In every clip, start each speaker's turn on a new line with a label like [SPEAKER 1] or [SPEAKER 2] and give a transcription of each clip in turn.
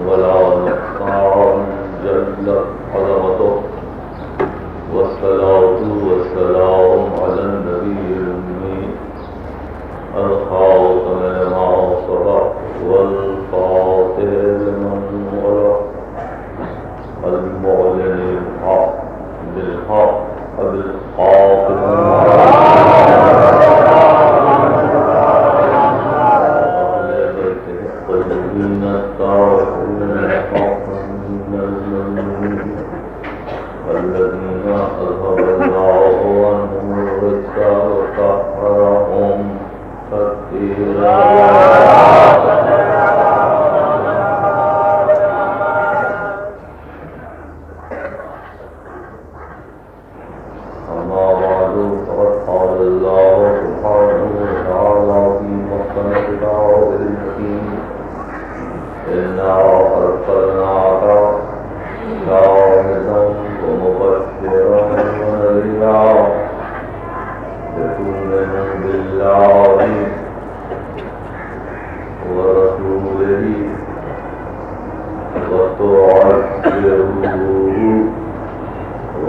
[SPEAKER 1] ولا نقصان جل عظمته، والصلاة والسلام على النبي الأمي الخاتم لما سبق والفاتح لمن ولق المعلن الحق بالحق بالخاتم الطيبين الطاهرين الذين أذهب الله عنهم الرجس وطهرهم تطهيرا. أما بعد فقد قال الله سبحانه وتعالى في محكم كتابه الحكيم: إنا أرسلناك شاهدا ومبشرا ونذيرا لتؤمنوا بالله ورسوله وتعزروه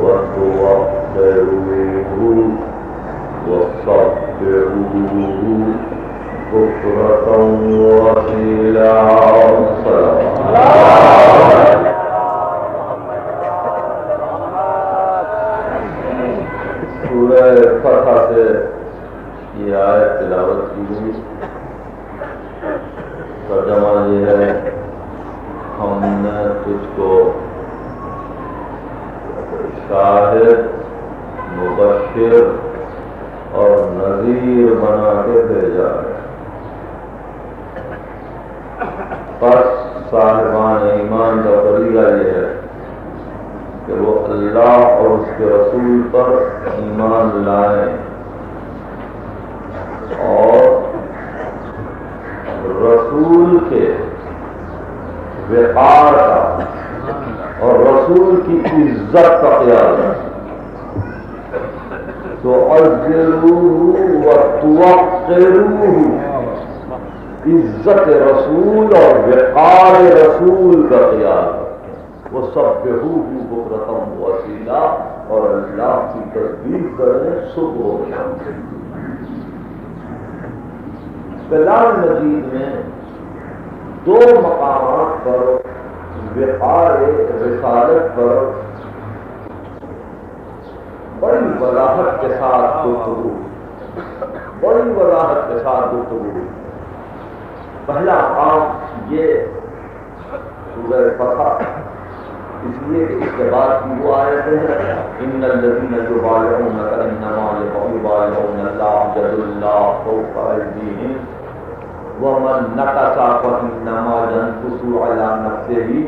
[SPEAKER 1] وتوقروه وتصبروه بكرة وأصيلا. سورہ فتح سے یہ آیت تلاوت کی ہوئی. ترجمہ یہ ہے: ہم نے تجھ کو شاہد، مبشر اور نذیر بنا کے بھیجا ہے. پس صاحبان ایمان کا فریضہ یہ ہے کہ وہ اللہ اور اس کے رسول پر ایمان لائیں اور رسول کے وقار کا اور رسول کی عزت کا خیال رکھیں. تعزروہ وتوقروہ، عزت رسول اور وقار رسول کا خیال رکھیں. وسبحوہ بکرۃ وأصیلا، اور اللہ کی تسبیح کریں صبح و شام. کلام مجید میں دو مقامات پر وقار رسالت پر بڑی وضاحت کے ساتھ گفتگو پہلا مقام یہ سورہ فتح، اس لیے کہ اس کے بعد کی وہ آیتیں ہیں: ان الذین یبایعونک انما یبایعون اللہ ید اللہ فوق ایدیہم ومن نکث فانما ینکث علی نفسہ.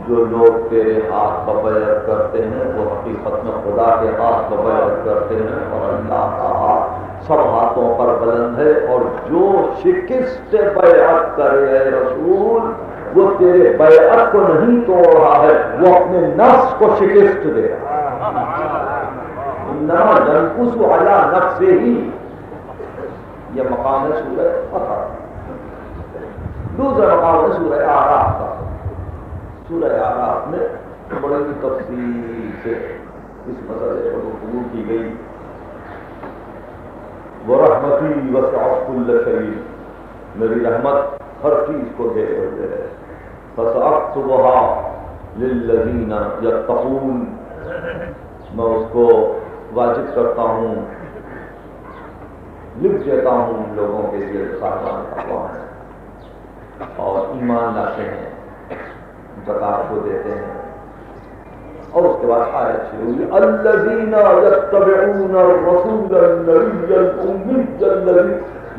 [SPEAKER 1] جو لوگ تیرے ہاتھ پر بیعت کرتے ہیں وہ حقیقت میں خدا کے ہاتھ پر بیعت کرتے ہیں، اور اللہ کا ہاتھ سب ہاتھوں پر بلند ہے. اور جو شکست بیعت کرے اے رسول، وہ تیرے بیعت کو نہیں توڑ رہا ہے، وہ اپنے نفس کو شکست دے رہا ہے. انما ینکث علی نفسہ، یہ مقام ہے سورہ فتح. دوسرا مقام ہے سورہ اعراف کا. سورہ اعراف میں بڑی تفصیل سے اس مسئلے پر گفتگو کی گئی. وَرَحْمَتِي وَسِعَتْ كُلَّ شَيْءٍ، میری رحمت ہر چیز کو گھیرے ہوئے ہے. فَسَأَكْتُبُهَا لِلَّذِينَ يَتَّقُونَ، میں اس کو واجب کرتا ہوں، لکھ دیتا ہوں ان لوگوں کے لیے جو صاحبان تقویٰ ہیں اور ایمان لاتے ہیں، زکات کو دیتے ہیں. اور اس کے بعد آیت شروع ہوئی: الذین یتبعون الرسول النبی الأمی الذی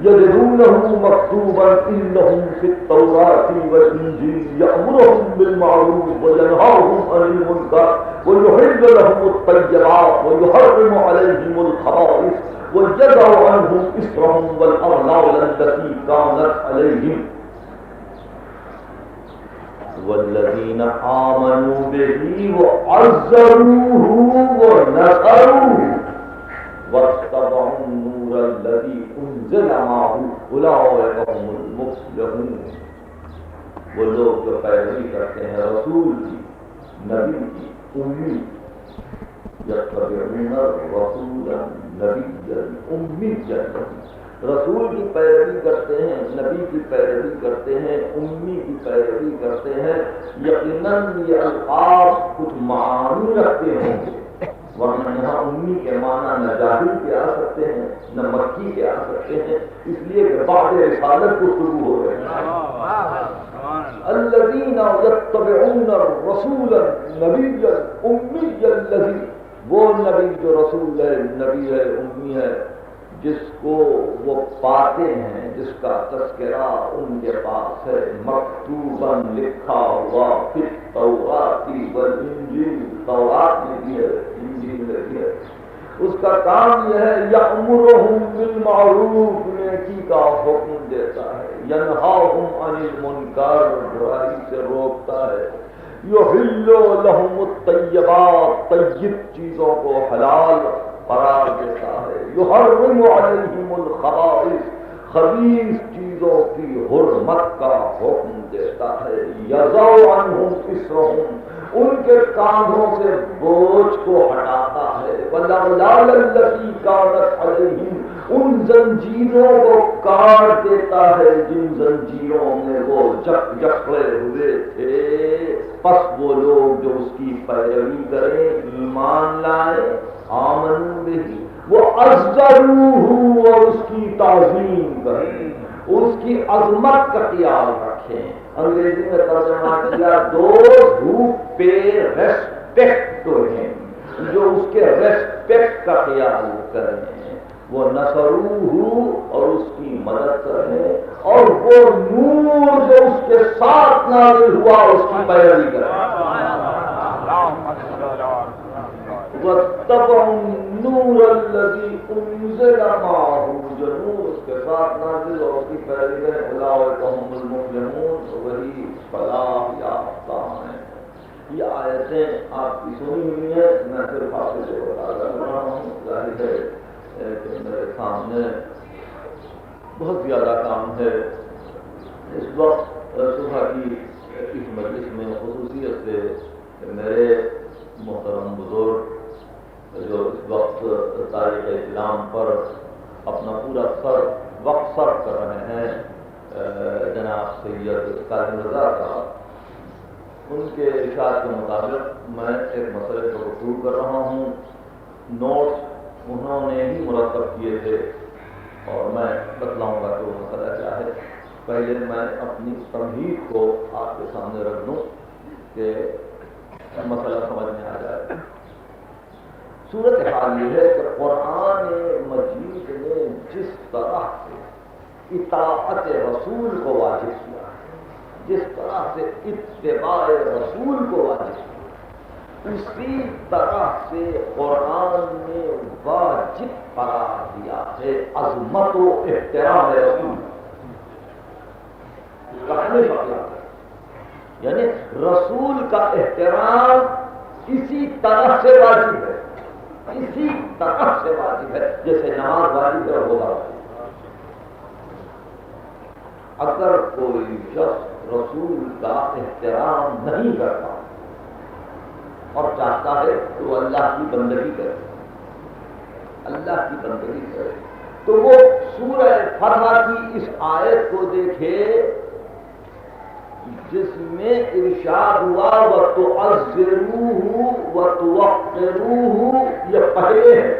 [SPEAKER 1] یجدونہ مکتوبا عندہم فی التوراۃ والانجیل یأمرہم بالمعروف وینہاہم عن المنکر ویحل لہم الطیبات ویحرم علیہم الخبائث ویضع عنہم إصرہم والأغلال التي كانت علیہم والذین آمنوا به وعزروه ونصروه واتبعوا النور الذي انزل معه اولئک هم المفلحون. وہ لوگ جو پیروی کرتے ہیں رسول کی، نبی کی، امی، یتبعون الرسول النبی الامی، رسول کی پیروی کرتے ہیں، نبی کی پیروی کرتے ہیں، امی کی پیروی کرتے ہیں، یقیناً یہ الفاظ کچھ معانی رکھتے ہوں گے، ورنہ یہاں امی کے معنی نہ جاہل کے آ سکتے ہیں نہ مکی کے آ سکتے ہیں، اس لیے کہ بعد رسالت کو شروع ہو رہے ہیں۔ الذین یتبعون الرسول النبی الامی الذی، وہ نبی جو رسول ہے، نبی ہے، امی ہے، جس کو وہ پاتے ہیں، جس کا تذکرہ ان کے پاس ہے، مکتوباً لکھا ہوا فی التوراۃ والانجیل، تورات میں بھی ہے، انجیل میں بھی ہے۔ اس کا کام یہ ہے یأمرہم بالمعروف، نیکی کا حکم دیتا ہے، ینہاہم عن المنکر، برائی سے روکتا ہے، یحل لہم الطیبات، طیب چیزوں کو حلال قرار دیتا ہے، یحرم علیہم الخبائث، خبیث چیزوں کی حرمت کا حکم دیتا ہے، یضع عنہم اصرہم، ان کے کاندھوں سے بوجھ کو ہٹاتا ہے، والاغلال التی کانت علیہم، ان زنجیروں کو کاٹ دیتا ہے جن زنجیروں میں وہ جکڑے ہوئے تھے، پس وہ لوگ جو اس کی پیروی کریں، ایمان لائیں، آمن بہی، وہ عزروہ، اور اس کی تعظیم کریں، اس کی عظمت کا خیال رکھیں۔ انگریزی میں ترجمہ کیا those who pay respect to him, جو اس کے ریسپیکٹ کا خیال کریں، وہ نصروہ، اور اس کی مدد کریں، اور وہ نور جو اس کے ساتھ نازل ہوا اس کی پیروی کریں۔ وَاتَّبَعُوا النُّورَ الَّذِي أُنزِلَ مَعَهُ، جو نور اس کے ساتھ نازل اور اس کی پیروی کریں، أُولَٰئِکَ هُمُ الْمُفْلِحُونَ، وہی فلاح یافتہ ہیں۔ یہ آیتیں آپ کی سنی ہوئی ہیں، میں صرف آپ سے بتا رہا ہوں، ظاہر ہے کہ میرے سامنے بہت زیادہ کام ہے۔ اس وقت صبح کی اس مجلس میں خصوصیت سے میرے محترم بزرگ جو اس وقت تاریخ اسلام پر اپنا پورا وقت صرف کر رہے ہیں، جناب سید کاظم رضا صاحب، ان کے ارشاد کے مطابق میں ایک مسئلے کو گفتگو کر رہا ہوں۔ نوٹس انہوں نے ہی مرتب کیے تھے اور میں بتلاؤں گا کہ وہ مسئلہ کیا ہے۔ پہلے میں اپنی تمہید کو آپ کے سامنے رکھ دوں کہ مسئلہ سمجھ میں آ جائے۔ صورت حال یہ ہے کہ قرآن مجید نے جس طرح سے اطاعت رسول کو واجب کیا، جس طرح سے اتباع رسول کو واجب کیا، اسی طرح سے قرآن نے واجب قرار دیا ہے عظمت و احترام رسول، یعنی رسول کا احترام اسی طرح سے واجب ہے، اسی طرح سے واجب ہے جیسے نماز واجب ہے اور روزہ واجب ہے۔ اگر کوئی شخص رسول کا احترام نہیں کرتا اور چاہتا ہے تو وہ اللہ کی بندگی کرے، اللہ کی بندگی کرے، تو وہ سورہ فتح کی اس آیت کو دیکھے جس میں ارشاد ہوا وَتُعَزِّرُوهُ وَتُوَقِّرُوهُ، یہ پہلے ہے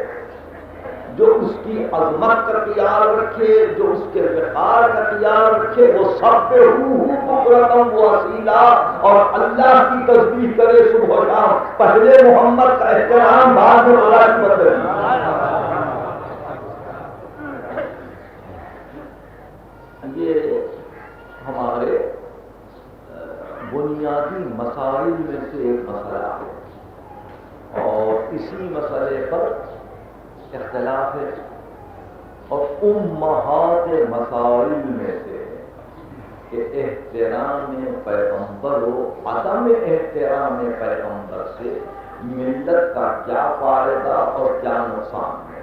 [SPEAKER 1] جو اس کی عظمت کا خیال رکھے، جو اس کے وقار کا خیال رکھے، وہ سَبِّحُوهُ بُكْرَةً وَأَصِيلًا، اور اللہ کی تسبیح کرے صبح و شام۔ پہلے محمد کا احترام، بعد میں اللہ کی بندگی۔ یہ ہمارے بنیادی مسائل میں سے ایک مسئلہ ہے اور اسی مسئلے پر اختلاف ہے، اور امہات مسائل میں سے کہ احترام پیغمبر و عدم احترام پیغمبر سے ملت کا کیا فائدہ اور کیا نقصان ہے۔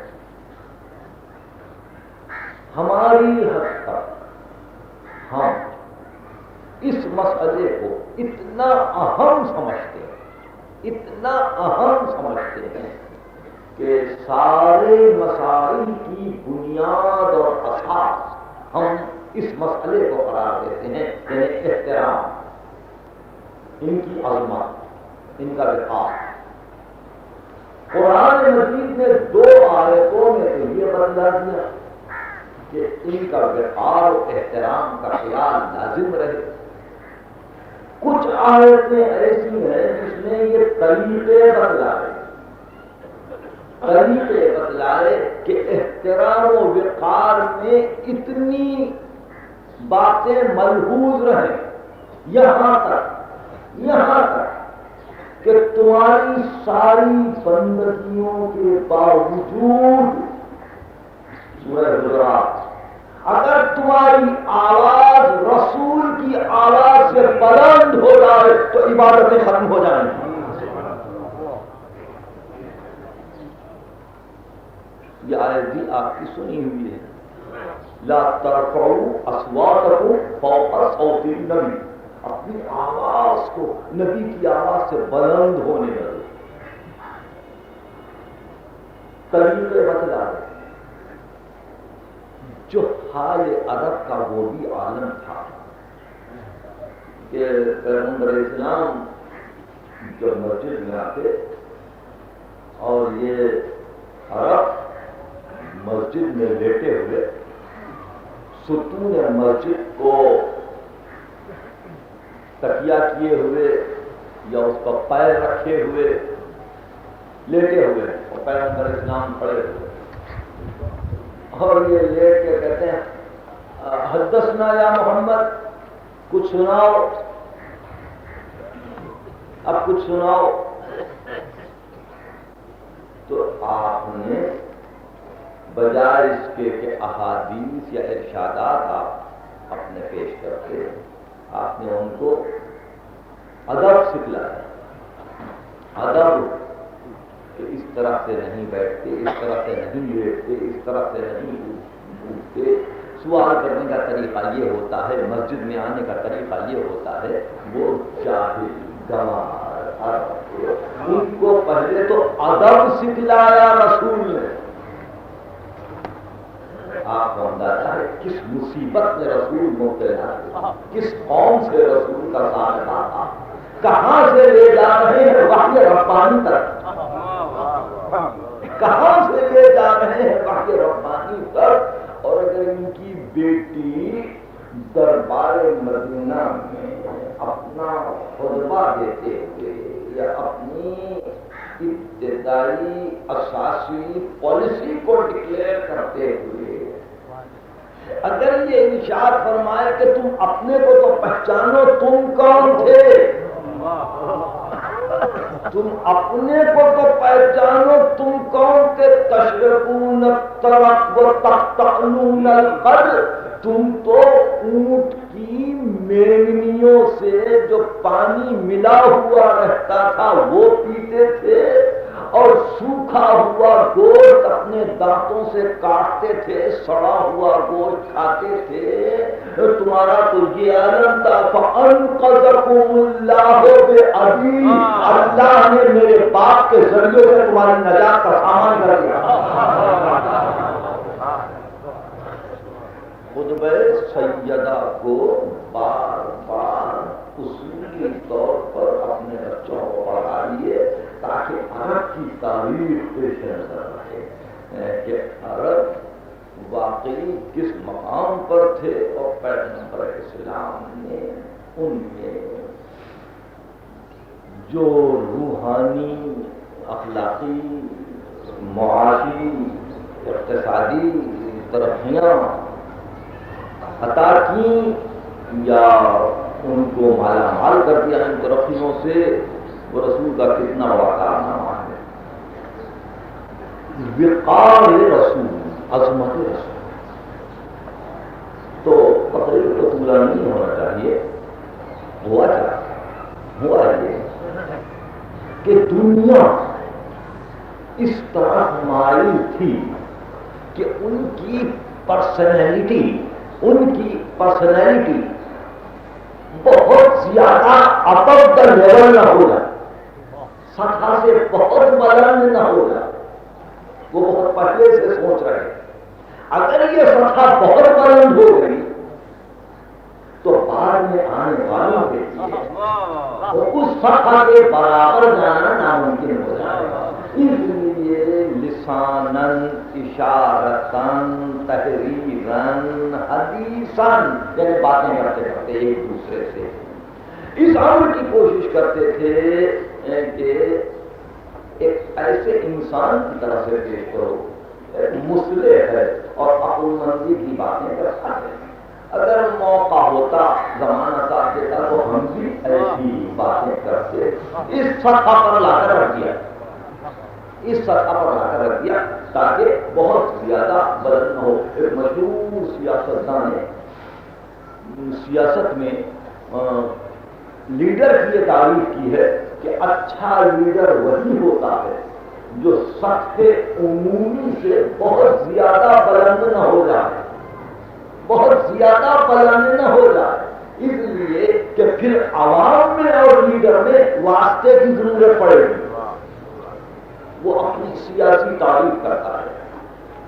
[SPEAKER 1] ہماری حد تک ہم اس مسئلے کو اتنا اہم سمجھتے ہیں کہ سارے مسائل کی بنیاد اور اساس ہم اس مسئلے کو قرار دیتے ہیں، یعنی احترام، ان کی عظمت، ان کا وقار۔ قرآن مجید نے 2 آیتوں میں تو یہ بتلا دیا کہ ان کا وقار و احترام کا خیال لازم رہے۔ کچھ آیتیں ایسی ہیں جس میں یہ طریقے بتلائے کہ احترام و وقار میں اتنی باتیں ملحوظ رہیں، یہاں تک کہ تمہاری ساری بندگیوں کے باوجود سورہ حجرات اگر تمہاری آواز رسول کی آواز سے بلند ہو جائے تو عبادتیں ختم ہو جائیں گی۔ یہ آیت بھی آپ کی سنی ہوئی ہے، لا ترفعوا اصواتکم فوق صوت النبی، اپنی آواز کو نبی کی آواز سے بلند ہونے لگے۔ طریقے بتلا رہے جو حال عرب کا وہ بھی عالم تھا کہ پیغمبر اسلام جو مسجد میں آتے اور یہ عرب مسجد میں لیٹے ہوئے ستون مسجد کو تکیہ کیے ہوئے یا اس پر پیر رکھے ہوئے لیٹے ہوئے اور پیغمبر اسلام پڑے ہوئے، اور یہ لیٹ کے کہتے ہیں حدثنا یا محمد، کچھ سناؤ، اب کچھ سناؤ۔ تو آپ نے بجائے اس کے کہ احادیث یا ارشادات آپ اپنے پیش کرتے، آپ نے ان کو ادب سکھلایا، ادب کہ اس طرح سے نہیں بیٹھتے، اس طرح سے نہیں لیٹتے، اس طرح سے نہیں اٹھتے، سوال کرنے کا طریقہ یہ ہوتا ہے، مسجد میں آنے کا طریقہ یہ ہوتا ہے۔ وہ جاہل گنوار ان کو پہلے تو ادب سکھلایا رسول نے۔ آپ کو اندازہ ہے کس مصیبت میں رسول مبتلا تھا، کس قوم سے رسول کا تعلق تھا، کہاں سے لے جا رہے ہیں وحی ربانی تک، کہاں سے لے جا رہے ہیں وحی ربانی تک۔ اور اگر ان کی بیٹی دربار مدینہ میں اپنا خطبہ دیتے ہوئے یا اپنی ابتدائی اساسی پالیسی کو ڈکلیئر کرتے ہوئے اگر یہ ارشاد فرمائے کہ تم اپنے کو تو پہچانو، تم کون تھے، تم اپنے کو تو پہچانو، تم کون تھے، تشربون الطرف و تقطعون القدر، تم تو اونٹ کی مینگنیوں سے جو پانی ملا ہوا رہتا تھا وہ پیتے تھے، اور سوکھا ہوا گوشت اپنے دانتوں سے کاٹتے تھے، سڑا ہوا گوشت کھاتے تھے۔ تمہارا تو یہ عالم تھا، فَأَنْقَذَكُمُ اللَّهُ بِأَبِي، اللہ نے میرے باپ کے ذریعے سے تمہاری نجات کا سامان کر دیا۔ خطبہ سیدہ کو بار بار اصولی طور پر اپنے بچوں کو پڑھائیے تاکہ عرب کی تاریخ پیش نظر رہے کہ عرب واقعی کس مقام پر تھے، اور پیغمبر اسلام نے ان میں جو روحانی، اخلاقی، معاشی، اقتصادی ترقیاں عطا کی یا ان کو مالا مال کر دیا ان ترقیوں سے، وہ رسول کا کتنا بڑا کارنامہ ہے۔ وقار رسول، عظمت رسول، تو تقریر تو پورا نہیں ہونا چاہیے۔ ہوا کیا؟ ہوا یہ کہ دنیا اس طرح مائل تھی کہ ان کی پرسنالٹی بہت زیادہ ابو دا لیول نہ ہو جائے، سطح سے بہت بلند نہ ہو جائے. وہ بہت پہلے سے سوچ رہے ہیں اگر یہ سطح بہت بلند ہو گئی تو بعد میں آنے والوں کے لیے تو اس سطح کے برابر جانا ناممکن ہو جائے گا. اس لیے لسانن، اشارتن، تحریرن، حدیثن، یعنی باتیں کرتے کرتے ایک دوسرے سے اس امر کی کوشش کرتے تھے کہ ایک ایسے انسان کی طرح سے پیش کرو، مصلح ہے اور عقل مندی کی باتیں کرتا ہے. اگر موقع ہوتا، زمانہ ساتھ دیتا تو ہم بھی ایسی باتیں کرتے. اس سطح پر لا کر رکھ دیا، اس سطح پر لا کر رکھ دیا تاکہ بہت زیادہ بلند نہ ہو. ایک مشہور سیاستدان نے سیاست میں لیڈر کی یہ تعریف کی ہے کہ اچھا لیڈر وہی ہوتا ہے جو سطح عمومی سے بہت زیادہ بلند نہ ہو جائے، بہت زیادہ بلند نہ ہو جائے، اس لیے کہ پھر عوام میں اور لیڈر میں واسطے کی ضرورت پڑے گی. وہ اپنی سیاسی تعریف کرتا ہے.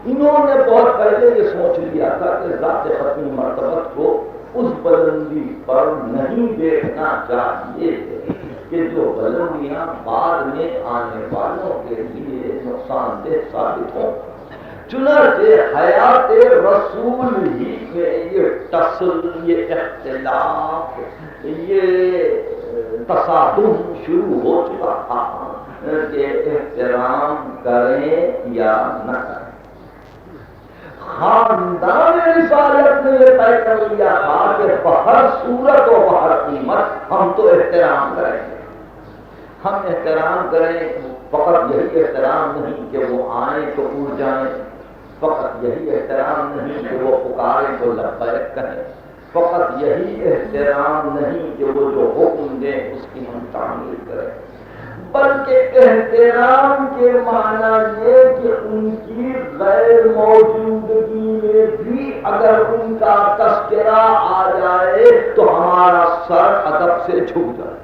[SPEAKER 1] انہوں نے بہت پہلے یہ سوچ لیا تھا کہ ذات ختمی مرتبت کو اس بلندی پر نہیں دیکھنا چاہیے کہ جو بلندیاں بعد میں آنے والوں کے لیے نقصان دہ ثابت ہوں. چنانچہ حیات رسول ہی میں یہ ٹسل، یہ اختلاف، یہ تصادم شروع ہو چکا تھا کہ احترام کریں یا نہ کریں. خاندان رسالت نے یہ طے کر لیا تھا کہ بہر صورت و بہر قیمت ہم تو احترام کریں گے. ہم احترام کریں، فقط یہی احترام نہیں کہ وہ آئیں تو اڑ جائیں، فقط یہی احترام نہیں کہ وہ پکاریں تو لبیک کہیں، فقط یہی احترام نہیں کہ وہ جو حکم دیں اس کی ہم تعمیل کریں، بلکہ احترام کے معنی یہ کہ ان کی غیر موجودگی میں بھی اگر ان کا تذکرہ آ جائے تو ہمارا سر ادب سے جھک جائے،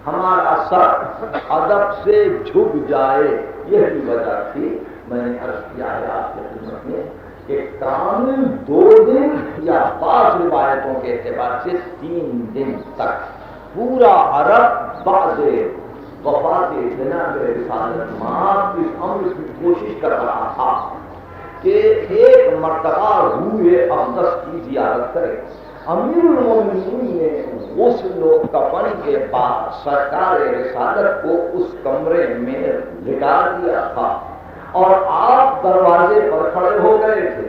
[SPEAKER 1] ہمارا سر ادب سے جھک جائے. یہی وجہ تھی میں نے عرض کیا ہے آپ کے خدمت میں کہ کامل 2 دن یا بعض روایتوں کے اعتبار سے 3 دن تک پورا عرب بعد وفات جناب رسالت مآب اس امر کی کوشش کر رہا تھا کہ ایک مرتبہ روح اقدس کی زیارت کرے. امیر المومنین نے غسل و کفن کے بعد سرکار رسالت کو اس کمرے میں لٹا دیا تھا اور آپ دروازے پر کھڑے ہو گئے تھے،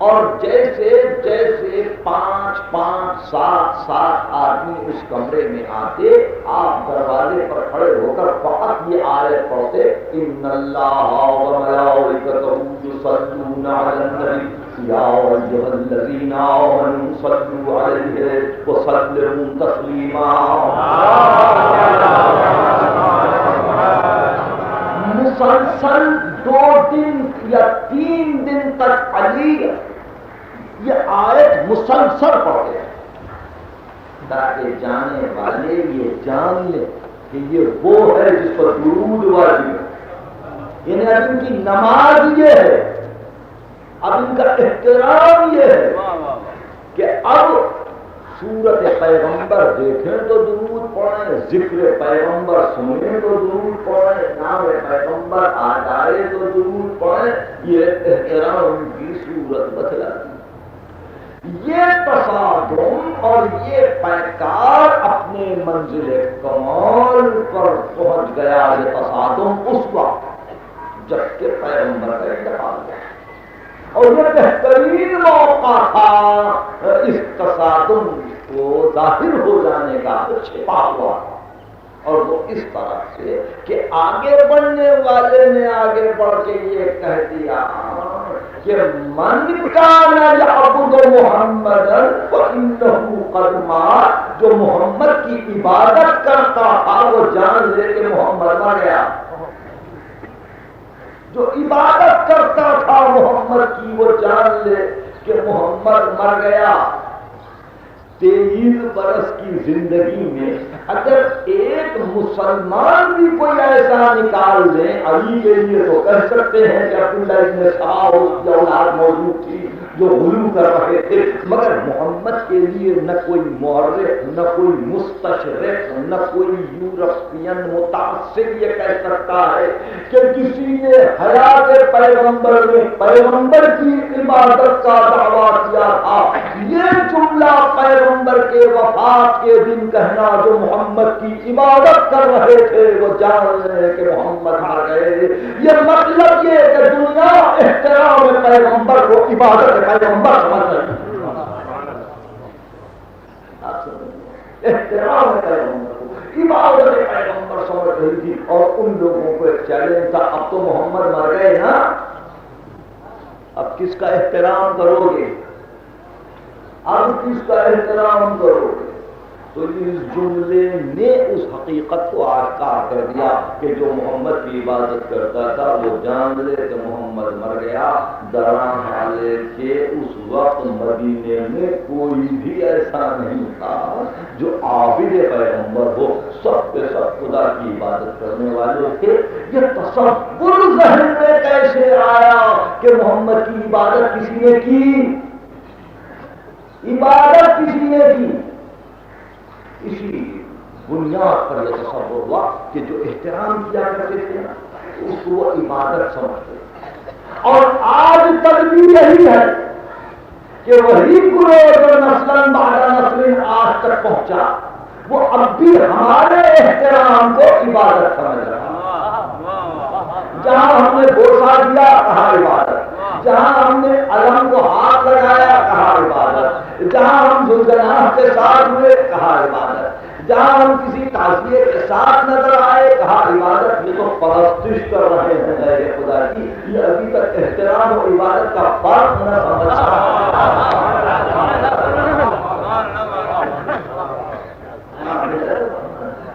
[SPEAKER 1] اور جیسے جیسے 5 7 آدمی اس کمرے میں آتے آپ دروازے پر کھڑے ہو کر فقط یہ آیت پڑھتے ان اللہ و ملائکتہ یصلون علی النبی یا ایھا الذین آمنوا صلوا علیہ وسلموا تسلیما. مسلسل 2 دن یا 3 دن تک علی یہ آیت مسلسل پڑھتے ہیں تاکہ جانے والے یہ جان لیں کہ یہ وہ ہے جس پر درود واجب ہے. یعنی اب ان کی نماز یہ ہے، اب ان کا احترام یہ ہے کہ اب سورت پیغمبر دیکھیں تو درود پڑھیں، ذکر پیغمبر سنیں تو درود پڑھیں، نام پیغمبر آ جائے تو درود پڑھیں. یہ احترام کی صورت بتلاتی. یہ تصادم اور یہ پیکار اپنے منزل کمال پر پہنچ گیا. یہ تصادم اس وقت جب کہ پیغمبر کا انتقال ہوا اور یہ بہترین موقع تھا اس تصادم کو ظاہر ہو جانے کا چھپا ہوا، اور وہ اس طرح سے کہ آگے بڑھنے والے نے آگے بڑھ کے یہ کہہ دیا کہ من کان یعبد محمدا فانہ قد مات. جو محمد کی عبادت کرتا تھا وہ جان لے کہ محمد مر گیا. جو عبادت کرتا تھا محمد کی وہ جان لے کہ محمد مر گیا. 23 برس کی زندگی میں اگر ایک مسلمان بھی کوئی ایسا نکال دیں، علی کے لیے تو کہہ سکتے ہیں کہ عبداللہ ابن سبا کی اولاد موجود تھی جو غلو کر رہے تھے، مگر محمد کے لیے نہ کوئی مورخ، نہ کوئی مستشرق، نہ کوئی یورپین متعصب یہ کہہ سکتا ہے کہ کسی نے حیات پیغمبر میں پیغمبر کی عبادت کا دعویٰ کیا تھا۔ یہ جملہ پیغمبر کے وفات کے دن کہنا جو محمد کی عبادت کر رہے تھے وہ جان رہے کہ محمد مر گئے، یہ مطلب یہ کہ دنیا احترام پیغمبر کو عبادت پیغمبر سمجھ رہی ہے۔ احترام پیغمبر کو عبادت پیغمبر سمجھ رہی تھی، اور ان لوگوں کو ایک چیلنج تھا، اب تو محمد مر گئے نا، اب کس کا احترام کرو گے، اب کس کا احترام کرو گے؟ تو اس جملے نے اس حقیقت کو آشکار کر دیا کہ جو محمد کی عبادت کرتا تھا وہ جان لے کہ محمد مر گیا۔ دران حالے کہ اس وقت مدینے میں کوئی بھی ایسا نہیں تھا جو عابد پیغمبر ہو، سب کے سب خدا کی عبادت کرنے والے تھے۔ یہ تصور ذہن میں کیسے آیا کہ محمد کی عبادت کسی نے کی، عبادت کسی نے کی؟ اسی بنیاد پر یہ تصور ہوا کہ جو احترام کیا کرتے تھے نا اس کو وہ عبادت سمجھتے، اور آج تک بھی یہی ہے کہ وہی گروہ جو نسل بعد نسل آج تک پہنچا وہ اب بھی ہمارے احترام کو عبادت سمجھ رہا۔ جہاں ہم نے بوسہ دیا کہا عبادت، جہاں ہم نے علم کو ہاتھ لگایا کہا عبادت، جہاں ہم ذوالجلال کے ساتھ ہوئے کہا عبادت، جہاں ہم کسی تعزیے کے ساتھ نظر آئے کہا عبادت۔ یہ تو پرستش کر رہے ہیں غیر خدا کی، یہ ابھی تک احترام اور عبادت کا فرق نہ سمجھا۔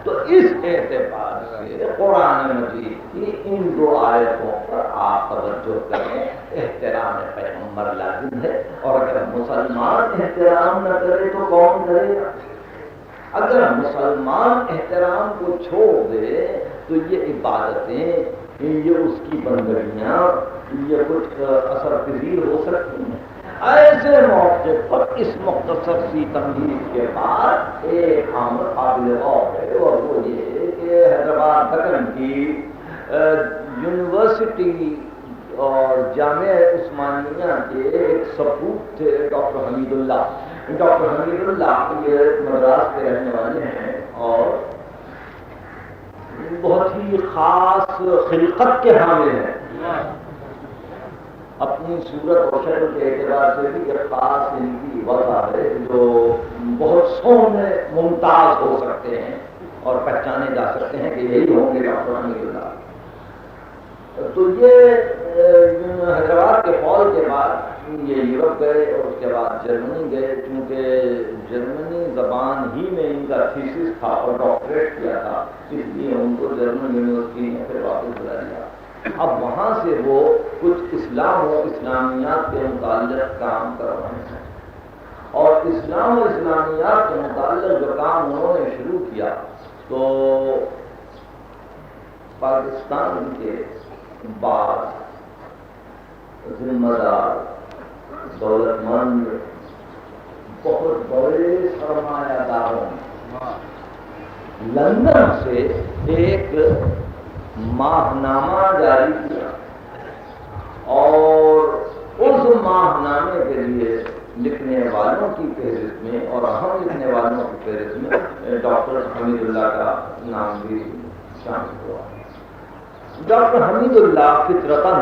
[SPEAKER 1] تو اس اعتبار سے قرآن مجید کی ان دو آیتوں پر آپ توجہ کریں، احترام پیغمبر لازم ہے، اور اگر مسلمان احترام نہ کرے تو کون کرے گا؟ اگر مسلمان احترام کو چھوڑ دے تو یہ عبادتیں، یہ اس کی بندگیاں، یہ کچھ اثر پذیر ہو سکتی ہیں۔ ایسے موقع پر اس مختصر سی تمہید کے بعد ایک امر قابل غور ہے، اور وہ یہ ہے کہ حیدرآباد دکن کی یونیورسٹی اور جامعہ عثمانیہ کے ایک سپوت تھے ڈاکٹر حمید اللہ۔ ڈاکٹر حمید اللہ یہ مدراس کے رہنے والے ہیں اور بہت ہی خاص خلقت کے حامل ہیں، اپنی صورت اور شکل کے اعتبار سے بھی ایک خاص ان کی وضع ہے جو بہت سونے ممتاز ہو سکتے ہیں اور پہچانے جا سکتے ہیں کہ یہی ہوں گے ڈاکٹر حمید اللہ۔ تو یہ حیدرآباد کے فال کے بعد یہ یورپ گئے اور اس کے بعد جرمنی گئے، کیونکہ جرمنی زبان ہی میں ان کا تھیسس تھا اور ڈاکٹریٹ کیا تھا، اس لیے ان کو جرمن یونیورسٹی نے پھر واپس بلا لیا۔ اب وہاں سے وہ کچھ اسلام و اسلامیات کے متعلق کام کر رہے ہیں، اور اسلام و اسلامیات کے متعلق جو کام انہوں نے شروع کیا تو پاکستان کے بعد ذمہ دار دولت مند بہت بڑے سرمایہ داروں لندن سے ایک ماہنامہ جاری کیا، اور اس ماہنامے کے لیے لکھنے والوں کی فہرست میں اور اہم لکھنے والوں کی فہرست میں ڈاکٹر حمید اللہ کا نام بھی شامل ہوا۔ ڈاکٹر حمید اللہ فطرتاً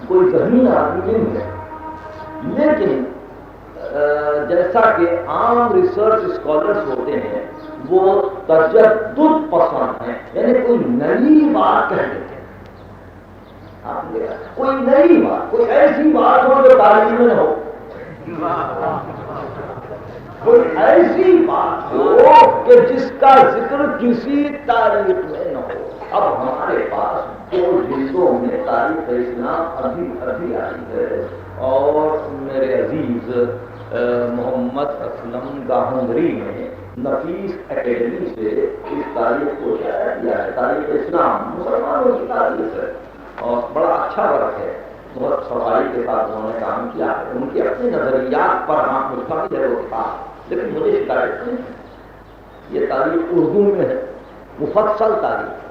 [SPEAKER 1] کوئی ذہین آدمی نہیں ہے، لیکن جیسا کہ عام ریسرچ اسکالرس ہوتے ہیں وہ تجدد پسند ہیں، یعنی کوئی نئی بات کہہ دیتے ہیں۔ آپ نے کوئی نئی بات، کوئی ایسی بات ہو جو تاریخ میں نہ ہو، کوئی ایسی بات ہو کہ جس کا ذکر کسی تاریخ میں نہ ہو۔ اب ہمارے پاس 2 جلدوں میں تاریخ اسلام ابھی آئی ہے، اور میرے عزیز محمد اسلم گاہنگری نے نفیس اکیڈمی سے اس تاریخ کو شائع کیا ہے. تاریخ اسلام مسلمانوں کی تاریخ ہے اور بڑا اچھا ورق ہے. بہت صفائی کے ساتھ انہوں نے کام کیا ہے. ان کے اپنے نظریات پر ہاں مستقل ہے وہ کتاب، لیکن مجھے شکایت نہیں. یہ تاریخ اردو میں ہے، مفصل تاریخ.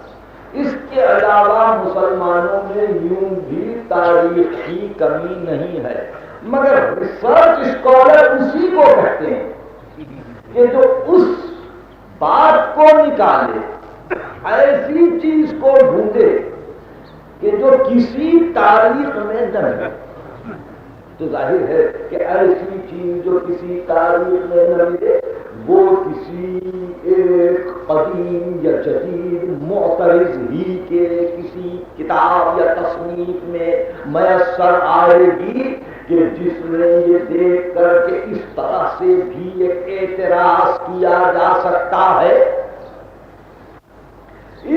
[SPEAKER 1] اس کے علاوہ مسلمانوں میں یوں بھی تاریخ کی کمی نہیں ہے، مگر ریسرچ اسکالر اسی کو کہتے ہیں کہ جو اس بات کو نکالے، ایسی چیز کو ڈھونڈے کہ جو کسی تاریخ میں نہ ملے. تو ظاہر ہے کہ ایسی چیز جو کسی تاریخ میں نہ ملے وہ کسی ایک قدیم یا جدید معترض ہی کے کسی کتاب یا تصنیف میں میسر آئے گی کہ جس میں یہ دیکھ کر کہ اس طرح سے بھی ایک اعتراض کیا جا سکتا ہے،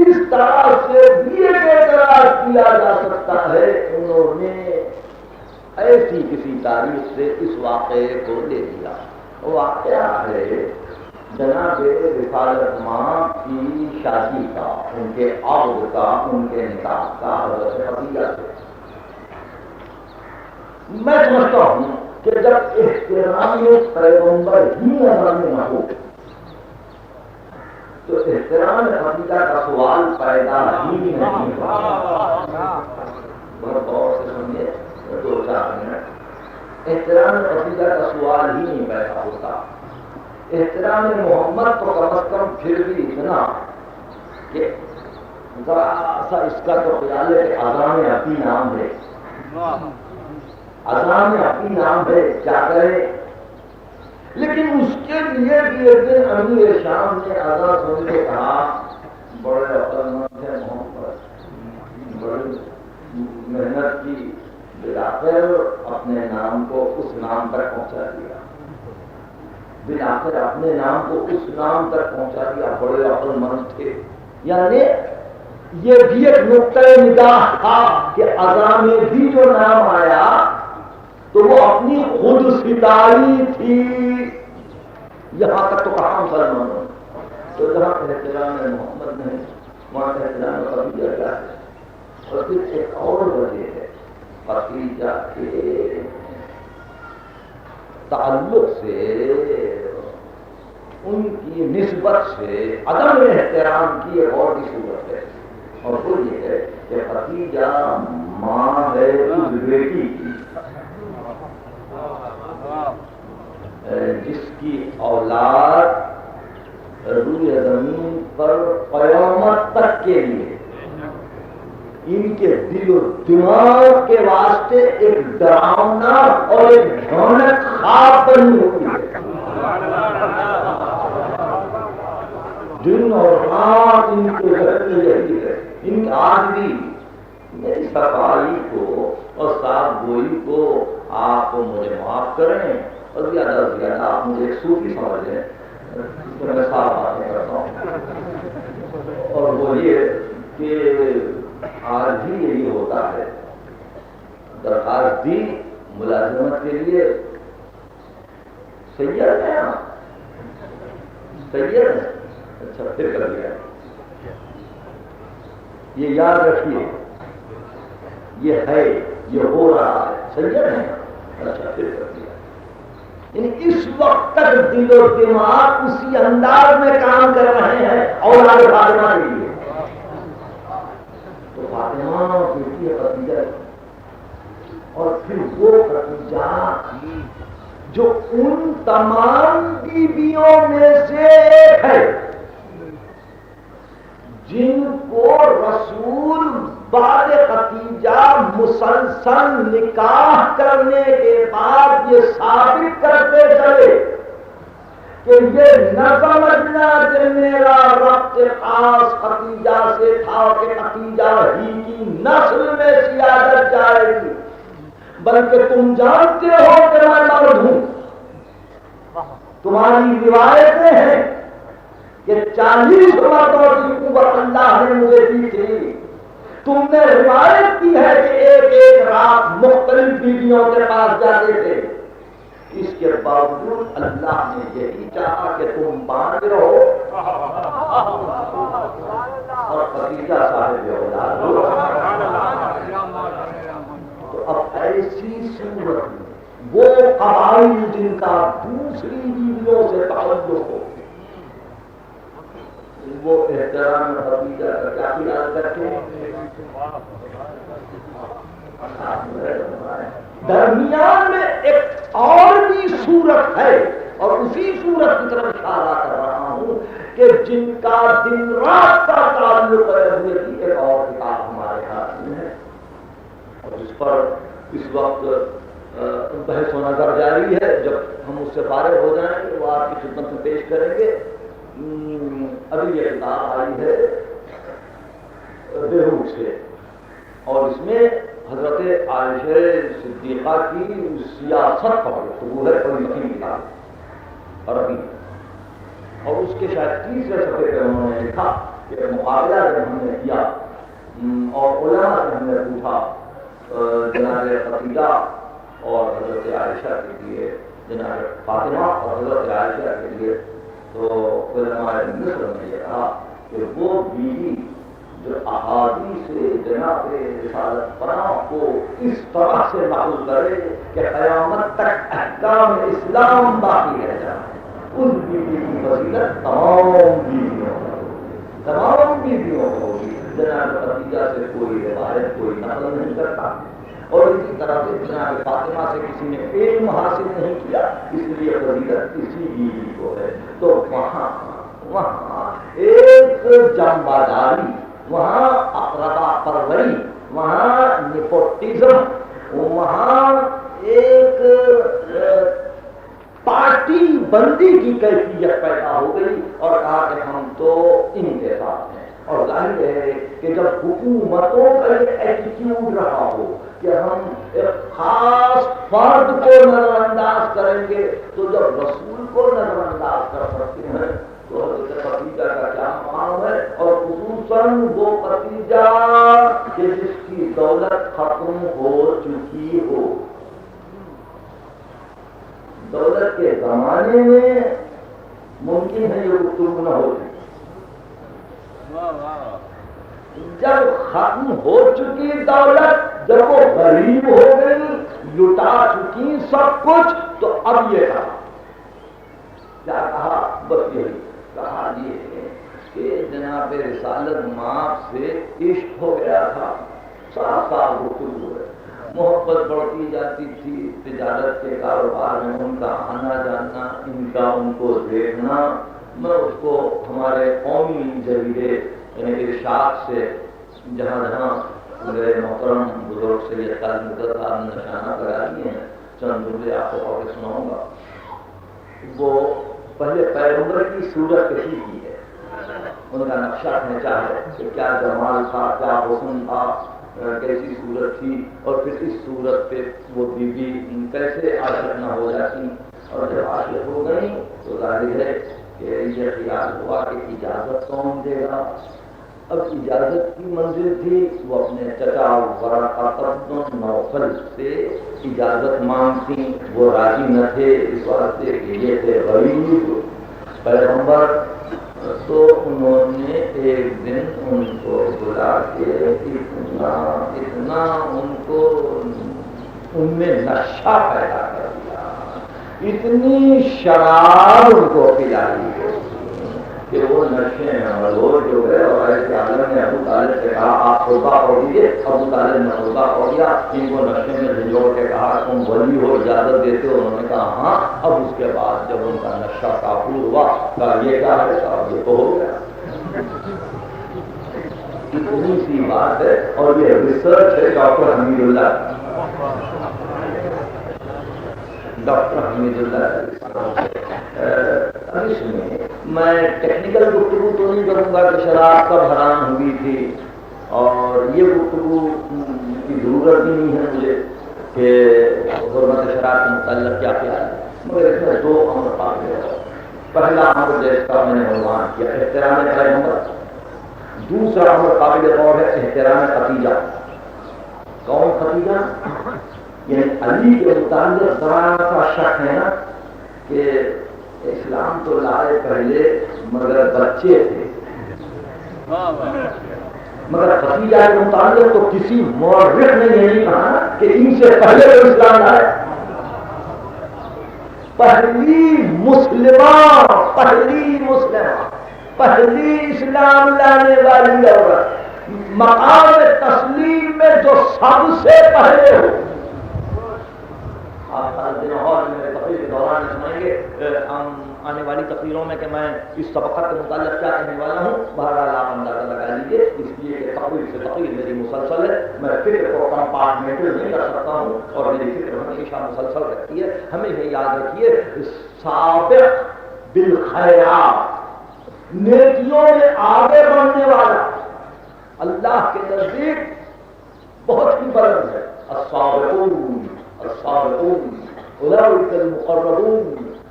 [SPEAKER 1] اس طرح سے بھی ایک اعتراض کیا جا سکتا ہے. انہوں نے ایسی کسی تاریخ سے اس واقعے کو لے لیا. واقعہ ہے جناب رفالت ماں کی شادی کا، ان کے عقد کا، ان کے نکاح کا حضرت خدیجہ سے. میں سمجھتا ہوں کہ جب احترام پیغمبر ہی نظر میں نہ ہو تو احترام خدیجہ کا سوال پیدا ہی نہیں ہوتا. بہت غور سے سنیے، 2-4 منٹ. احترام خدیجہ کا سوال ہی نہیں پیدا ہوتا. احترام محمد تو کم از کم پھر بھی اتنا کہ ذرا سا اس کا تو خیال ہے کہ اذان اپنی نام ہے، اذان اپنی نام ہے، کیا کرے. لیکن اس کے لیے بھی ایک دن امیر شام نے اذان سن کے کہا، بڑے عقل مند ہے محمد، بڑی محنت کی، بلاخر اپنے نام کو اس نام تک پہنچا دیا، بلاخر اپنے نام کو اس نام تک پہنچا دیا. بڑے عقل مند تھے. یعنی یہ بھی ایک نقطۂ نگاہ تھا کہ اذان میں بھی جو نام آیا تو وہ اپنی خود ستائی تھی. یہاں تک تو کہاں مسلمانوں، تو جہاں احترام محمد نہیں وہاں احترام خدیجہ کیا ہے. اور پھر ایک اور وجہ ہے، خدیجہ کے تعلق سے، ان کی نسبت سے عدم احترام کی ایک اور بھی صورت ہے، اور وہ یہ ہے کہ خدیجہ ماں ہے اس بیٹی کی جس کی اولاد روئے زمین پر قیامت تک کے لیے ان کے دل و دماغ کے واسطے ایک ڈراؤنا اور ایک بھیانک خواب بنی ہوئی ہے. دن اور رات ان کے گھر میں یہی ہے. ان آج بھی میری صفائی کو اور صاف گوئی کو آپ مجھے معاف کریں اور زیادہ سے زیادہ آپ مجھے ایک صوفی سمجھ لیں، میں صاف باتیں کرتا ہوں. اور وہ یہ کہ آج بھی یہی ہوتا ہے. درخواست دی ملازمت کے لیے، سید ہے نا، سید ہے، اچھا پھر کر دیا. یہ یاد رکھیے، یہ ہے، یہ ہو رہا ہے، سید ہے، اچھا پھر کر دیا. یعنی اس وقت تک دل و دماغ اسی انداز میں کام کر رہے ہیں اولاد فاطمہ کے لیے. تو فاطمہ بیٹی خدیجہ، اور پھر وہ خدیجہ جو ان تمام بیویوں میں سے ایک ہے جن کو رسول بعد خدیجہ مسلسل نکاح کرنے کے بعد یہ ثابت کرتے چلے کہ یہ نہ سمجھنا کہ میرا ربط خاص خدیجہ سے تھا کہ خدیجہ ہی کی نسل میں سیادت جائے گی، بلکہ تم جانتے ہو کہ میں مرد ہوں. تمہاری روایتیں ہیں کہ 40 مردوں کی قوت اللہ نے مجھے دی تھی. تم نے روایت کی ہے کہ ایک ایک رات مختلف بیویوں کے پاس جاتے تھے. اس کے باوجود اللہ نے یہی چاہا کہ تم باندھ رہو اور خدیجہ صاحب اولاد ہو. تو اب ایسی صورت میں وہ قبائل جن کا دوسری بیویوں سے تعلق ہو وہ احترام خدیجہ کا کیا خیال کرتے ہیں؟ درمیان میں ایک اور بھی صورت ہے اور اسی صورت کی طرف اشارہ کر رہا ہوں کہ جن کا دن رات کا تعلق ہے ہوئے کی ایک اور کتاب ہمارے ہاتھ میں ہے اور جس پر اس وقت بحث و نظر جاری ہے. جب ہم اس سے فارغ ہو جائیں گے وہ آپ کی خدمت میں پیش کریں گے. ابھی یہ کتاب آئی ہے بیروت سے اور اس میں حضرت عائشہ صدیقہ کی سیاست پر گفتگو ہے. بڑی مہم کتاب عربی اور اس کے شاید تیسرے صفحے پہ انہوں نے لکھا کہ مقابلہ جب ہم نے کیا اور علماء سے ہم نے پوچھا جناب خدیجہ اور حضرت عائشہ کے لیے جناب فاطمہ اور حضرت عائشہ کے لیے تو علماء مصر نے یہ کہا کہ وہ بیوی جو احادیث جناب رسالت پناہ کو اس طرح سے نقل کرے کہ قیامت تک احکام اسلام باقی رہ جائے اس بیوی کی فضیلت تمام بیویوں کو ہوگی. جناب خدیجہ سے کوئی روایت کوئی نقل نہیں کرتا اور اسی طرح سے جناب فاطمہ سے کسی نے علم حاصل نہیں کیا اس لیے فضیلت کسی بیوی کو ہے. تو وہاں ایک جانبداری وہاں اقربا پروری وہاں نیپوٹزم وہاں ایک پارٹی بندی کی کیفیت پیدا ہو گئی اور کہا کہ ہم تو ان کے ساتھ ہیں. اور ظاہر ہے کہ جب حکومتوں کا یہ ایٹیٹیوڈ رہا ہو کہ ہم ایک خاص فرد کو نظر انداز کریں گے تو جب رسول کو نظر انداز کر سکتے ہیں تو حضرت خدیجہ کا کیا مقام ہے اور خصوصاً وہ خدیجہ کہ جس کی دولت ختم ہو چکی ہو. دولت کے زمانے میں ممکن ہے یہ گفتگو نہ ہوتی. جب ختم ہو چکی دولت جب وہ غریب ہو گئی لٹا چکی سب کچھ تو اب یہ کہا کیا کہا بس یہی کہا یہ ہے کہ جناب رسالت ماپ سے عشق ہو گیا تھا. صاف صاف گفتگو ہے. محبت بڑھتی جاتی تھی. تجارت کے کاروبار میں ان کا آنا جانا ان کا ان کو دیکھنا میں اس کو ہمارے قومی جریدے یعنی ارشاد سے جہاں جہاں میرے محترم بزرگ سے یہ تعلق صاحب نے نشانہ لگا دیے ہیں چند جملے آپ کو پڑھ کے سناؤں گا. وہ پہلے پیغمبر کی صورت کشی کی ہے. ان کا نقشہ کھینچا ہے کہ کیا جمال تھا کیا حسن تھا کیسی صورت تھی اور پھر اس صورت پہ وہ بیوی کیسے عاشق نہ ہو جاتی اور جب عاشق ہو گئی تو ظاہر ہے کہ یہ خیال ہوا کہ اجازت کون دے گا. اب اجازت کی منزل تھی وہ اپنے چچا ورقہ بن نوفل سے اجازت مانگتی. وہ راضی نہ تھے اس واسطے کہ یہ تھے غریب پیغمبر. تو انہوں نے ایک دن ان کو بلا کے اتنا ان کو ان میں نشہ پیدا کر دیا اتنی شراب ان کو پلائی کہ وہ نشے میں ملوث ہو گئے. اور ایسے عالم نے ابو طالب سے کہا آپ خطبہ پڑھ دیجیے. ابو طالب نے خطبہ پڑھ دیا. ان کو نشے میں جھنجھوڑ کے کہا تم ولی ہو اجازت دیتے ہو. انہوں نے کہا ہاں. اب اس کے بعد جب ان کا نشہ کافور ہوا کہا یہ کیا ہے صاحب یہ تو ہو گیا. اتنی سی بات ہے اور یہ ریسرچ ہے ڈاکٹر حمید اللہ اس میں ٹیکنیکل گفتگو تو نہیں کروں گا کہ شراب کب حرام ہوئی تھی اور یہ گفتگو کی ضرورت بھی نہیں ہے مجھے کہ حرمت شراب کے متعلق کیا خیال ہے. مگر اس میں دو امر قابل ہے. پہلا امر جس کا میں نے عنوان کیا احترام پیغمبر. دوسرا امر قابل غور ہے احترام خدیجہ. کون خدیجہ؟ یعنی علی کے متعلق ذرا سا شک ہے نا کہ اسلام تو لائے پہلے مگر بچے تھے، مگر بھتیجا کے متعلق تو کسی مورخ نے یہ نہیں کہا کہ ان سے پہلے وہ اسلام لائے۔ پہلی مسلمہ، پہلی اسلام لانے والی عورت، مقام تسلیم میں جو سب سے پہلے ہو۔ آپ میرے تقریر کے دوران سنائیں گے آنے والی تقریروں میں کہ میں اس سبقت کے متعلق کیا کہنے والا ہوں، بہرحال آپ اندازہ لگا لیجیے، اس لیے کہ تقریر سے تقریر میری مسلسل ہے، میں فکر کو کمپارٹمنٹل نہیں کر سکتا ہوں، اور میری فکر ہمیشہ مسلسل رہتی ہے۔ ہمیں یہ یاد رکھیے، سابق بالخیرات، نیکیوں میں آگے بڑھنے والا اللہ کے نزدیک بہت ہی بلند ہے۔ السابقون اولئک المقربون،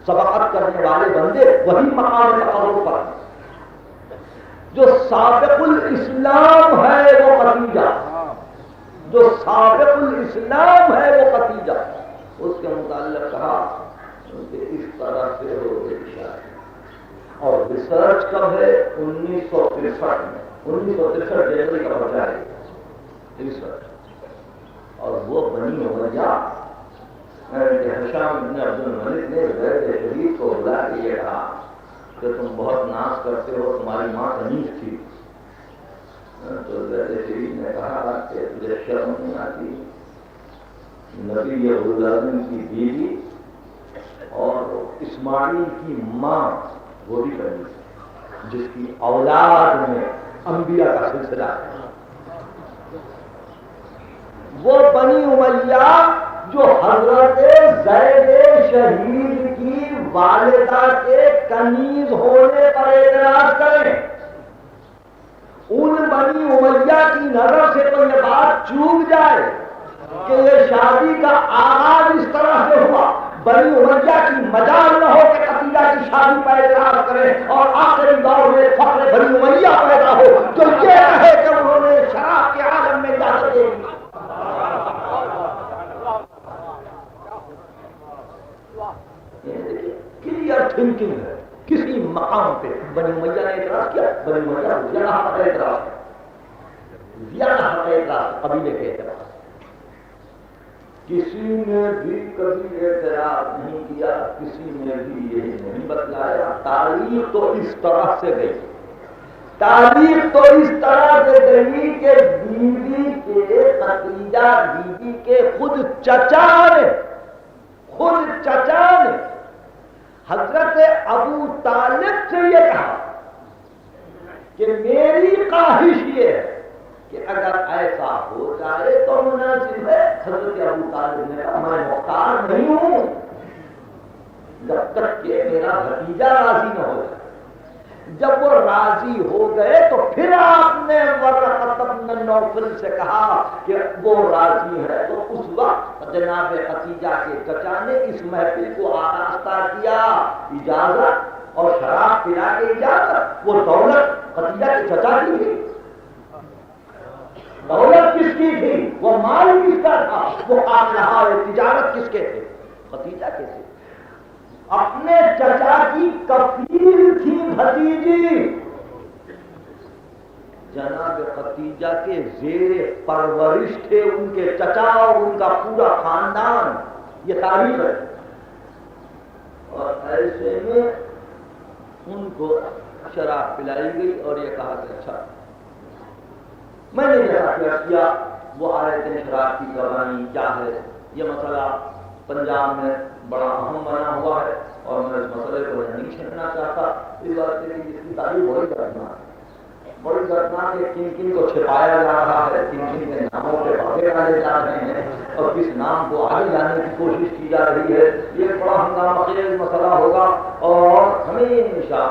[SPEAKER 1] سبقت کرنے والے بندے وہی مقام تقرب پر ہیں۔ جو سابق الاسلام ہے وہ خدیجہ، جو سابق الاسلام ہے وہ خدیجہ، اس کے متعلق کہا کہ اس طرح سے ہو گئی شاید۔ اور ریسرچ کب ہے؟ 1963 میں، 1963 جنوری کا بچہ ہے ریسرچ۔ اور وہ بنی امیہ ہشام بن عبد الملک نے زید شریف کو بلا کے یہ کہا کہ تم بہت ناز کرتے ہو، تمہاری ماں کنیز تھی۔ تو زید شریف نے کہا کہ تجھے شرم نہیں آتی؟ نبی العالمین کی بیوی اور اسماعیل کی ماں وہ بھی کنیز، جس کی اولاد میں انبیاء کا سلسلہ ہے۔ وہ بنی امیہ جو حضرت زید شہید کی والدہ کے کنیز ہونے پر اعتراض کریں، ان بنی امیہ کی نظر سے تو یہ بات چوک جائے کہ یہ شادی کا آغاز اس طرح سے ہوا، بنی امیہ کی مجال نہ ہو کہ قتیلہ کی شادی پر اعتراض کریں، اور آخری دور میں فخر بنی امیہ پیدا ہو جو یہ کہے کہ انہوں نے شراب کے عالم میں اجازت دے دی۔ کلیئر تھنکنگ ہے، کسی مقام پہ بنی امیہ نے اعتراض کیا، بنی امیہ زیادہ حق اعتراض ہے، زیادہ حق اعتراض قبیلے کے اعتراض۔ کسی نے بھی کبھی اعتراض نہیں کیا، کسی نے بھی یہی نہیں بتلایا۔ تاریخ تو اس طرح سے گئی، تاریخ تو اس طرح سے گئی کہ بیوی کے خدیجہ بیوی کے خود چچا نے حضرت ابو طالب سے یہ کہا کہ میری خواہش یہ ہے کہ اگر ایسا ہو جائے تو مناسب ہے۔ حضرت ابو طالب نے کہا میں مختار نہیں ہوں جب تک کہ میرا بھتیجا راضی نہ ہو جائے۔ جب وہ راضی ہو گئے تو پھر آپ نے ورقۃ بن نوفل سے کہا کہ وہ راضی ہے، تو اس وقت جناب خدیجہ کے چچا نے اس محفل کو آراستہ کیا، اجازت اور شراب پلا کے اجازت۔ وہ دولت خدیجہ کے چچا کی تھی، دولت کس کی تھی؟ وہ مال کس کا تھا؟ وہ آسلحہ تجارت کس کے تھے؟ خدیجہ کے تھے۔ اپنے چچا کی کفیل تھی بھتیجی، جناب خدیجہ کے زیر پرورش تھے ان کے چچا اور ان کا پورا خاندان، یہ تاریخ ہے۔ اور ایسے میں ان کو شراب پلائی گئی اور یہ کہا کہ اچھا میں نے جیسا کیا وہ آیتیں شراب کی قربانی کیا ہے، یہ مسئلہ پنجاب میں بڑا اہم بنا ہوا ہے، اور میں اس مسئلے کو نہیں چھیڑنا چاہتا۔ اس بات سے جس کی تاریخ بڑی دردناک ہے، کن کن کو چھپایا جا رہا ہے، کن کن کے ناموں پہ پردے ڈالے جا رہے ہیں، اور کس نام کو آگے لانے کی کوشش کی جا رہی ہے۔ یہ بڑا ہنگامہ خیز مسئلہ ہوگا، اور ہمیشہ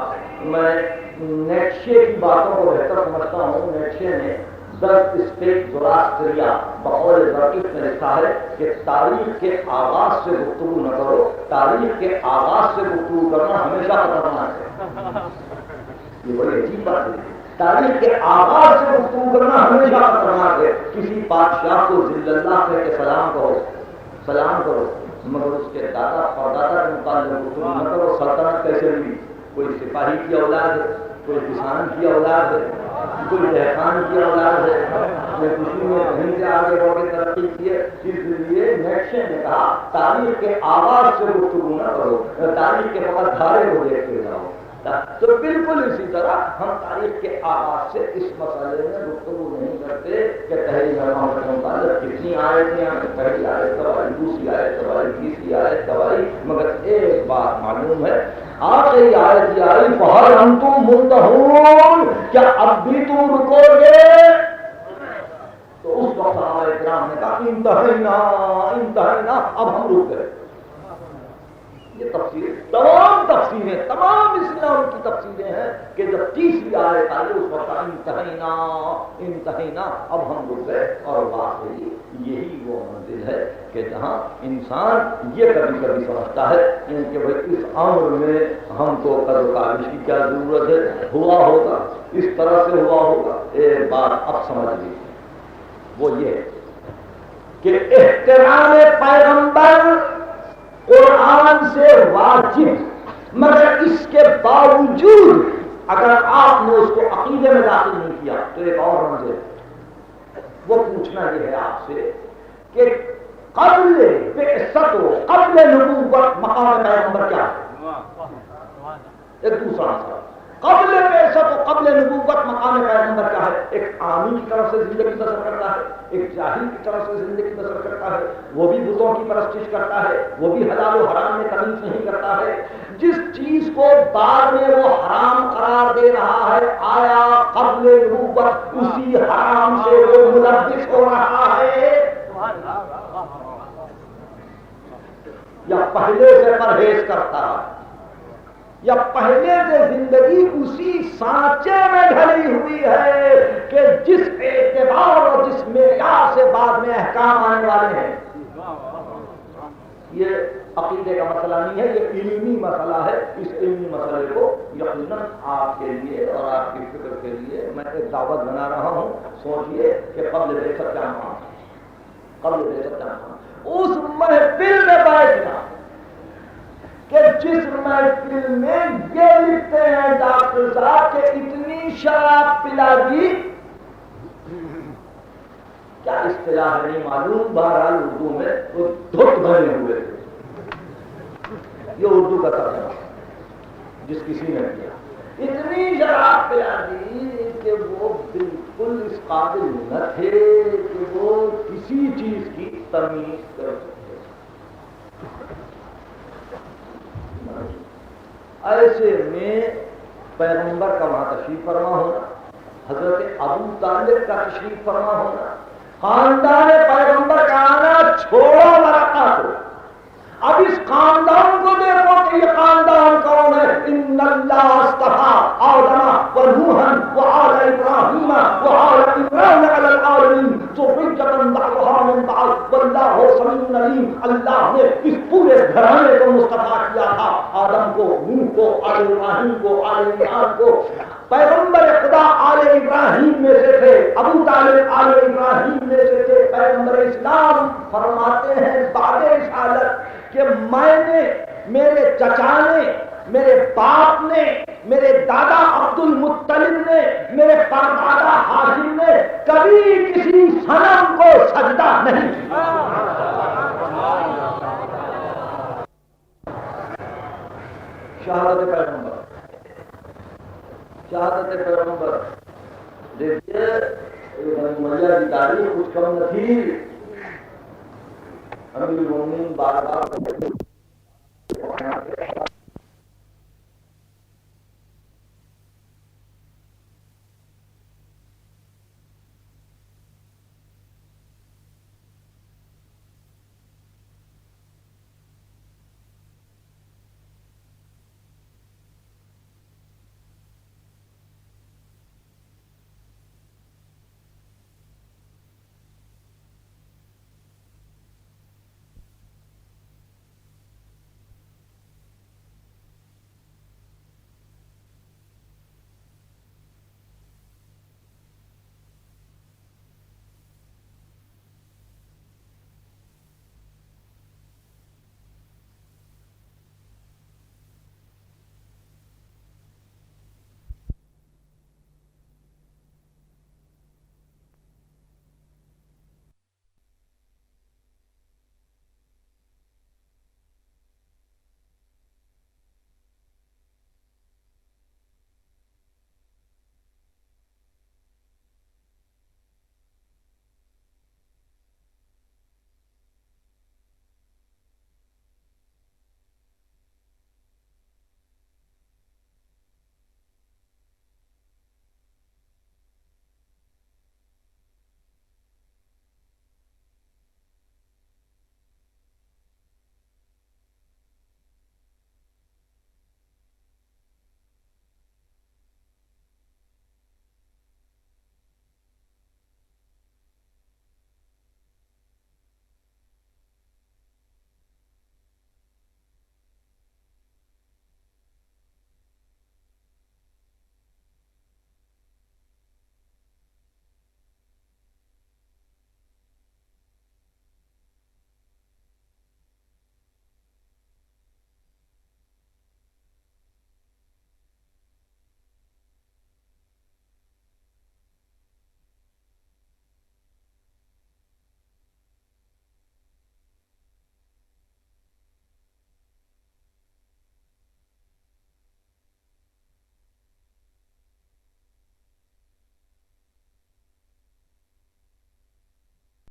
[SPEAKER 1] میں نیٹشے کی باتوں کو بہتر سمجھتا ہوں۔ نیٹشے نے بقول ذرکف میں لکھا ہے کہ تاریخ کے آغاز سے گفتگو نہ کرو، تاریخ کے آغاز سے گفتگو کرنا ہمیشہ خطرناک ہے۔ یہ بڑی عجیب بات ہے، تاریخ کے آغاز سے گفتگو کرنا ہمیشہ خطرناک ہے۔ کسی بادشاہ کو ذل اللہ کہہ کے سلام کہو، سلام کرو، مگر اس کے دادا پردادا کے متعلق گفتگو نہ کرو۔ سلطنت کیسے ہوئی؟ کوئی سپاہی کی اولاد ہے، کوئی کسان کی اولاد ہے، کوئی دہقان کی اولاد ہے، میں کسی میں کہیں سے آگے بڑھ کے ترقی کی ہے۔ اس لیے نیکشے نے کہا تاریخ کے آغاز سے گفتگو نہ کرو، تاریخ کے فقط دھارے کو دیکھتے جاؤ۔ تو بالکل اسی طرح ہم تاریخ کے آغاز سے اس مسئلے میں گفتگو نہیں کرتے کہ تحریر محمد کے متعلق کتنی آیتیں ہیں، پہلی آیت کب آئی، دوسری آیت کب آئی، تیسری آیت کب آئی، مگر ایک بات معلوم ہے، آخری آیت یہ آئی فَهَلْ أَنْتُمْ مُنْتَهُونَ، کیا اب بھی تم رکو گے؟ تو اس وقت ہمارے کرام نے کہا انتہینا، اب ہم رک گئے۔ یہ تفسیر تمام تفسیریں، تمام اسلام کی تفسیریں ہیں کہ جب تیسری آیت آئی اس وقت انتہینا، اب ہم رک گئے۔ اور واقعی یہی وہ منزل ہے کہ جہاں انسان یہ کبھی کبھی سمجھتا ہے کہ بھائی اس امر میں ہم کو قدر و کاوش کی کیا ضرورت ہے، ہوا ہوگا اس طرح سے ہوا ہوگا۔ ایک بات اب سمجھ لیجیے، وہ یہ کہ احترام پیغمبر قرآن سے واجب، مگر اس کے باوجود اگر آپ نے اس کو عقیدے میں داخل نہیں کیا تو ایک اور منزل ہے۔ وہ پوچھنا یہ ہے آپ سے کہ قبل بعثت و قبل نبوت مقام پیغمبر کیا ہے؟ ایک دوسرا سوال، قبل بعثت و قبل نبوت مقام پیغمبر کیا ہے؟ ایک عامی کی طرف سے زندگی بسر کرتا ہے، ایک جاہل کی طرف سے زندگی بسر کرتا ہے، وہ بھی بتوں کی پرستش کرتا ہے، وہ بھی حلال و حرام میں تمیز نہیں کرتا ہے۔ جس چیز کو بعد میں وہ حرام قرار دے رہا ہے، آیا قبل نبوت اسی حرام سے وہ ملبس ہو رہا ہے یا پہلے سے پرہیز کرتا ہے، یا پہلے سے زندگی اسی سانچے میں ڈھلی ہوئی ہے کہ جس اعتبار اور جس معیار سے بعد میں احکام آنے والے ہیں۔ یہ عقیدے کا مسئلہ نہیں ہے، یہ علمی مسئلہ ہے۔ اس علمی مسئلے کو یقیناً آپ کے لیے اور آپ کی فکر کے لیے میں ایک دعوت بنا رہا ہوں۔ سوچئے کہ قبل بعثت کیا مقام، قبل بعثت کیا مقام، اس محفل میں بیٹھنا کہ جس محفل میں یہ لکھتے ہیں ڈاکٹر صاحب کہ اتنی شراب پلا دی، کیا اصطلاح نہیں معلوم، بہرحال اردو میں وہ دھت بنے ہوئے تھے۔ یہ اردو کا ترجمہ جس کسی نے کیا، اتنی شراب پلا دی کہ وہ بالکل اس قابل نہ تھے کہ وہ کسی چیز کی تمیز کر سکتے۔ ایسے میں پیغمبر کا وہاں تشریف فرما ہونا، حضرت ابو طالب کا تشریف فرما ہونا، خاندان پیغمبر کا آنا چھوڑو مرقہ کو، اب اس خاندان کو دیکھو کہ یہ خاندان کون ہے۔ ان اللہ اصطفیٰ آدم و نوحا و آل ابراہیم و آل عمران علی العالمین ذریۃ بعضها من بعض واللہ سمیع علیم۔ اللہ نے اس پورے گھرانے کو مصطفیٰ کیا تھا، آدم کو، نوح کو، آل ابراہیم کو، آل عمران کو۔ پیغمبر خدا آل ابراہیم میں سے تھے، ابو طالب آل ابراہیم میں سے تھے۔ پیغمبر اسلام فرماتے ہیں بعد رسالت کہ میں نے، میرے چچا نے، میرے باپ نے، میرے دادا عبد المطلب نے، میرے پردادا ہاشم نے کبھی کسی صنم کو سجدہ نہیں کیا۔ شہادت پیغمبر، شہادت پیغمبر دیکھیے امیہ کی تاریخ کچھ کم نہ تھی۔ امیر المومنین بار بار